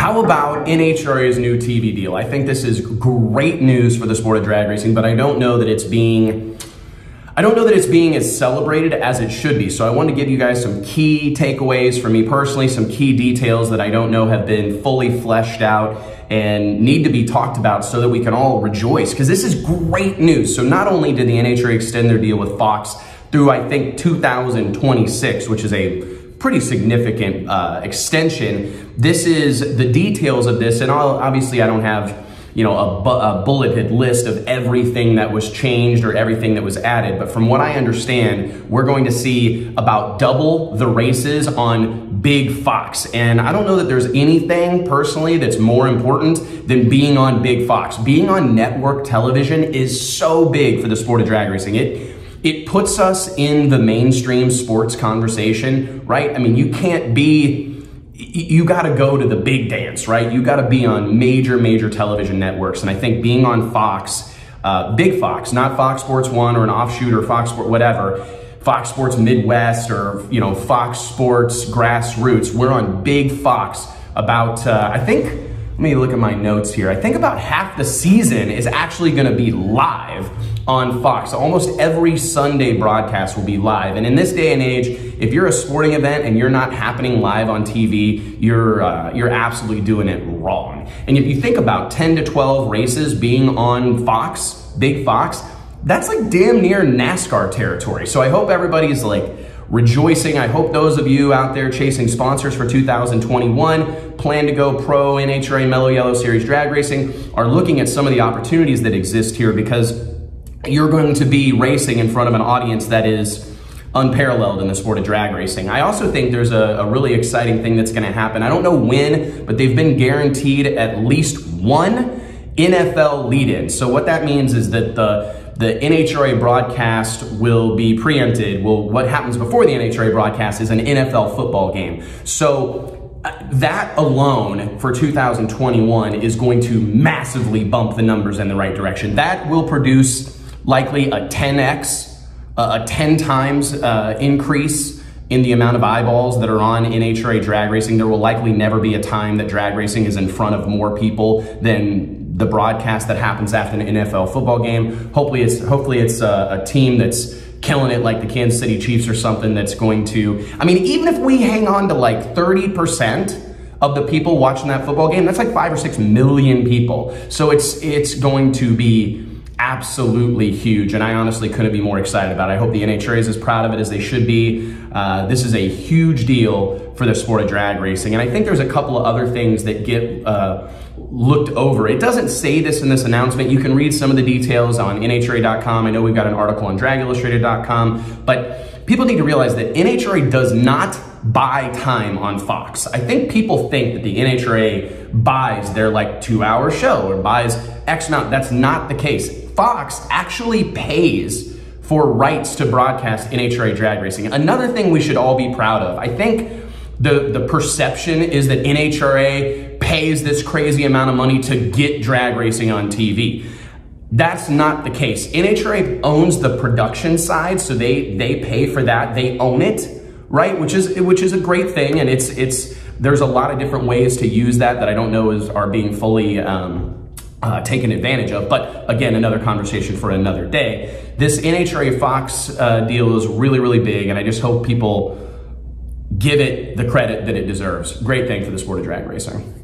How about NHRA's new TV deal? I think this is great news for the sport of drag racing, but I don't know that it's being as celebrated as it should be. So I want to give you guys some key takeaways for me personally, some key details that I don't know have been fully fleshed out and need to be talked about so that we can all rejoice, because this is great news. So not only did the NHRA extend their deal with Fox through, I think, 2026, which is a pretty significant extension. This is the details of this, and obviously I don't have, you know, a bulleted list of everything that was changed or everything that was added, but from what I understand, we're going to see about double the races on Big Fox. And I don't know that there's anything personally that's more important than being on Big Fox. Being on network television is so big for the sport of drag racing. It puts us in the mainstream sports conversation, right? I mean, you gotta go to the big dance, right? You gotta be on major television networks. And I think being on Fox, Big Fox, not Fox Sports 1 or an offshoot or Fox Sports, whatever, Fox Sports Midwest or, you know, Fox Sports Grassroots, we're on Big Fox about, I think, let me look at my notes here. I think about half the season is actually gonna be live on Fox. Almost every Sunday broadcast will be live. And in this day and age, if you're a sporting event and you're not happening live on TV, you're absolutely doing it wrong. And if you think about 10 to 12 races being on Fox, Big Fox, that's like damn near NASCAR territory. So I hope everybody's like rejoicing. I hope those of you out there chasing sponsors for 2021, plan to go pro NHRA Mellow Yellow Series drag racing, are looking at some of the opportunities that exist here, because you're going to be racing in front of an audience that is unparalleled in the sport of drag racing. I also think there's a really exciting thing that's gonna happen. I don't know when, but they've been guaranteed at least one NFL lead-in. So what that means is that the NHRA broadcast will be preempted. Well, what happens before the NHRA broadcast is an NFL football game. So that alone for 2021 is going to massively bump the numbers in the right direction. That will produce likely a 10x, a 10 times increase in the amount of eyeballs that are on NHRA drag racing. There will likely never be a time that drag racing is in front of more people than the broadcast that happens after an NFL football game. Hopefully it's a team that's killing it like the Kansas City Chiefs or something that's going to, I mean, even if we hang on to like 30% of the people watching that football game, that's like 5 or 6 million people. So it's going to be absolutely huge, and I honestly couldn't be more excited about it. I hope the NHRA is as proud of it as they should be. This is a huge deal for the sport of drag racing, and I think there's a couple of other things that get looked over. It doesn't say this in this announcement. You can read some of the details on NHRA.com. I know we've got an article on DragIllustrated.com, but people need to realize that NHRA does not buy time on Fox. I think people think that the NHRA buys their like 2-hour show or buys X amount. That's not the case. Fox actually pays for rights to broadcast NHRA drag racing. Another thing we should all be proud of. I think the perception is that NHRA pays this crazy amount of money to get drag racing on TV. That's not the case. NHRA owns the production side, so they pay for that. They own it, right? Which is a great thing, and there's a lot of different ways to use that I don't know are being fully taken advantage of. But again, another conversation for another day. This NHRA Fox deal is really big, and I just hope people give it the credit that it deserves. Great thing for the sport of drag racing.